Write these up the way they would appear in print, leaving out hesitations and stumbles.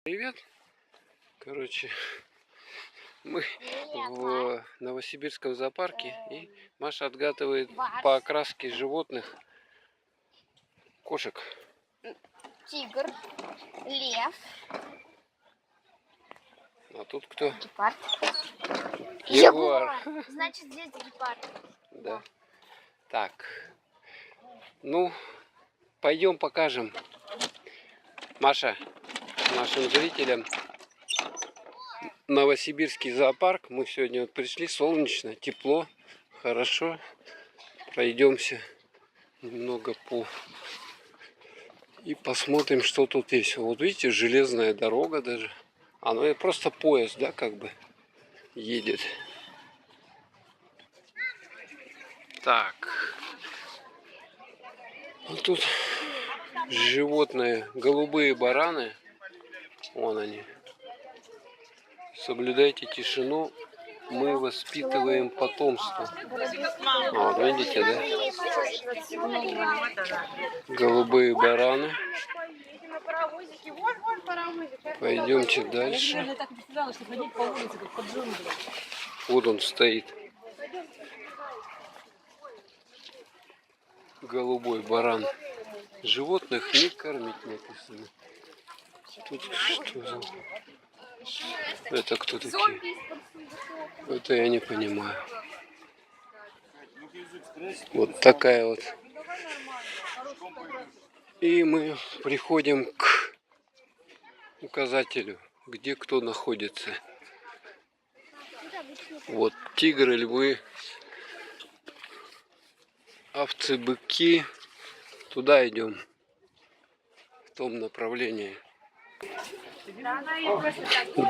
Привет. Короче, мы в Новосибирском зоопарке, и Маша отгадывает по окраске животных кошек. Тигр, лев. А тут кто? Гепард. Ягуар. Значит, здесь гепард. Да. Так. Ну, пойдем покажем, Маша, нашим зрителям Новосибирский зоопарк. Мы сегодня вот пришли, солнечно, тепло, хорошо. Пройдемся немного и посмотрим, что тут есть. Вот видите, железная дорога даже. Оно просто поезд, да, как бы едет. Так. Вот тут животные, голубые бараны. Вон они. Соблюдайте тишину. Мы воспитываем потомство. Вот, видите, да? Голубые бараны. Пойдемте дальше. Вот он стоит. Голубой баран. Животных не кормить написано. Тут что за... Это кто такие? Это я не понимаю. Вот такая вот. И мы приходим к указателю, где кто находится. Вот тигры, львы, овцы, быки. Туда идем, в том направлении.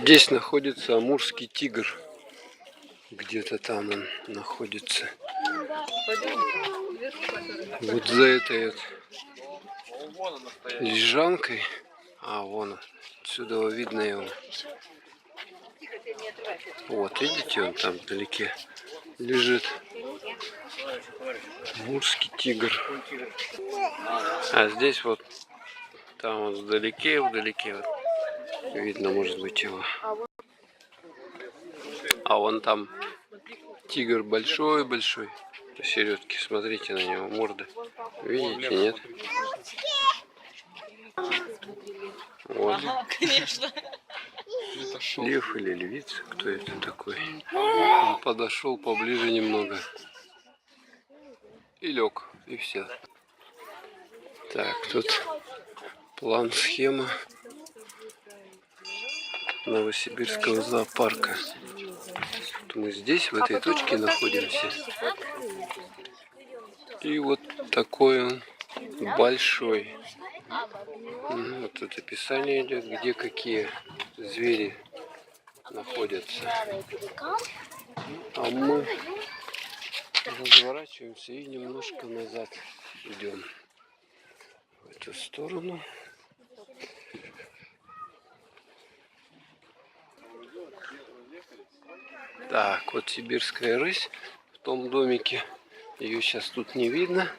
Здесь находится амурский тигр. Где-то там он находится. Вот за этой вот лежанкой. А, вон он. Отсюда видно его. Вот, видите, он там вдалеке лежит. Амурский тигр. А здесь вот, там вот вдалеке вот, видно, может быть, его. А вон там тигр большой-большой. Посередке, смотрите на него, морда. Видите, нет? Вот. Конечно. Лев или львица, кто это такой? Он подошел поближе немного. И лег, и все. Так, тут план, схема Новосибирского зоопарка. Вот мы здесь, в этой точке находимся. И вот такой он большой. Вот тут описание идет, где какие звери находятся. А мы разворачиваемся и немножко назад идем в эту сторону. Так, вот сибирская рысь в том домике. Ее сейчас тут не видно.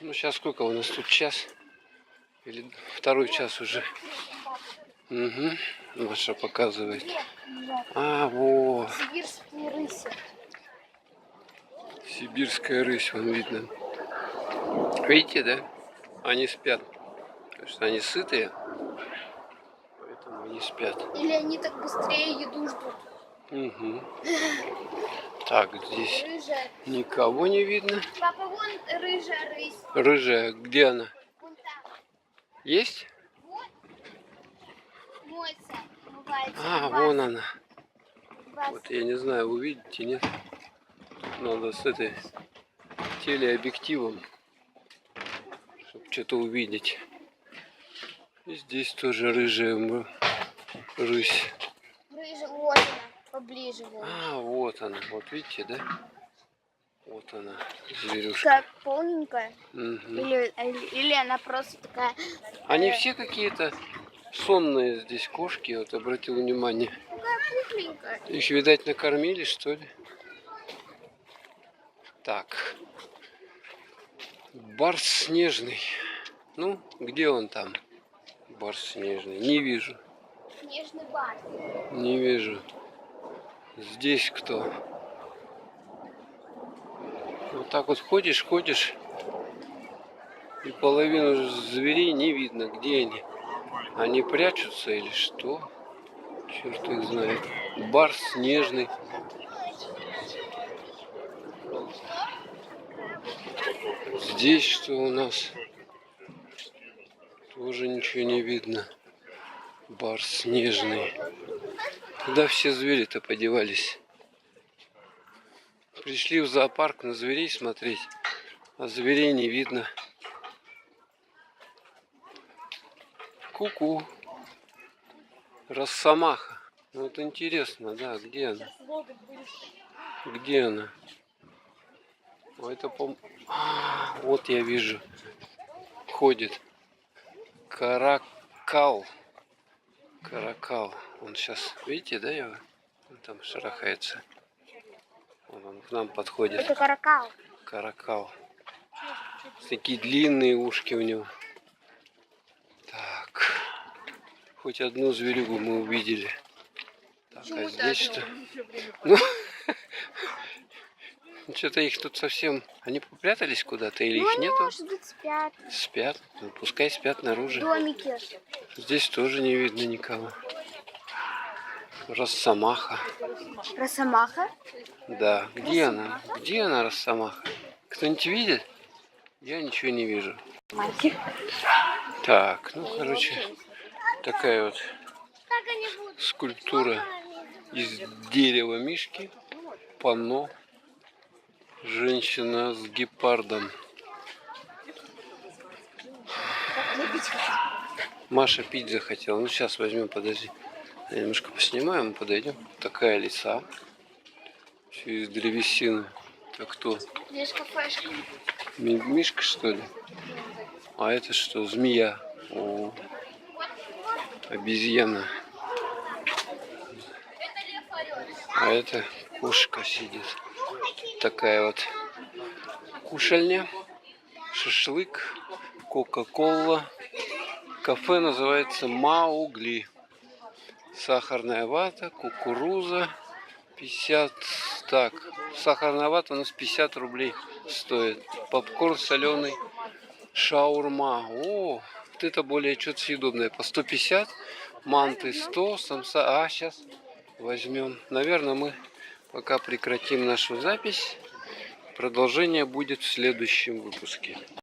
Ну, сейчас сколько у нас тут? Час? Или второй час уже? Угу. Маша показывает. А, вот. Сибирские рыси. Сибирская рысь, вон видно. Видите, да? Они спят. Потому что они сытые. Поэтому они спят. Или они так быстрее еду ждут. Угу. Так, здесь Рыжая. никого не видно. Папа, вон рыжая рысь. Рыжая, где она? Вон там. Есть? Вот. Моется. Умывается. А, вон она. Вас. Вот я не знаю, вы видите, нет? Надо с этой телеобъективом, чтобы что-то увидеть. И здесь тоже рыжая рысь. Рыжая, вот она. Поближе. Вот. А, вот она. Вот видите, да? Вот она, зверюшка. Как полненькая. Угу. Или она просто такая. Они все какие-то сонные здесь кошки, вот обратил внимание. Такая пухленькая. Их, видать, накормили, что ли? Так. Барс снежный. Ну, где он там? Барс снежный. Не вижу. Снежный бар. Не вижу. Здесь кто? Вот так вот ходишь, ходишь. И половину зверей не видно. Где они? Они прячутся или что? Черт их знает. Барс снежный. Здесь что у нас? Тоже ничего не видно. Барс снежный. Куда все звери-то подевались? Пришли в зоопарк на зверей смотреть, а зверей не видно. Ку-ку. Росомаха. Вот интересно, да, где она? Где она? Это вот я вижу. Ходит. Каракал. Каракал. Он сейчас, видите, да, его? Он там шарахается. Он к нам подходит. Это каракал. Каракал. Такие длинные ушки у него. Так. Хоть одну зверюгу мы увидели. Так, а здесь что? Ну, что-то их тут совсем... Они попрятались куда-то или их нету? Может быть, спят. Спят. Ну, пускай спят наружу. Домики. Здесь тоже не видно никого. Росомаха. Росомаха? Да. Где она? Где она, Росомаха? Кто-нибудь видит? Я ничего не вижу. Так, ну, короче, такая вот скульптура из дерева мишки. Панно. Женщина с гепардом. Маша пить захотела. Ну, сейчас возьмем, подожди. Я немножко поснимаем, подойдем. Такая лиса. Все из древесины. А кто? Здесь кафешка. Мишка, что ли? А это что? Змея. О, обезьяна. А это кошка сидит. Такая вот кушальня. Шашлык. Кока-кола. Кафе называется Маугли. Сахарная вата, кукуруза. 50. Так, сахарная вата у нас 50 рублей стоит. Попкорн соленый. Шаурма. О, вот это более что-то съедобное. По 150. Манты 100. Самса. А, сейчас возьмем. Наверное, мы пока прекратим нашу запись. Продолжение будет в следующем выпуске.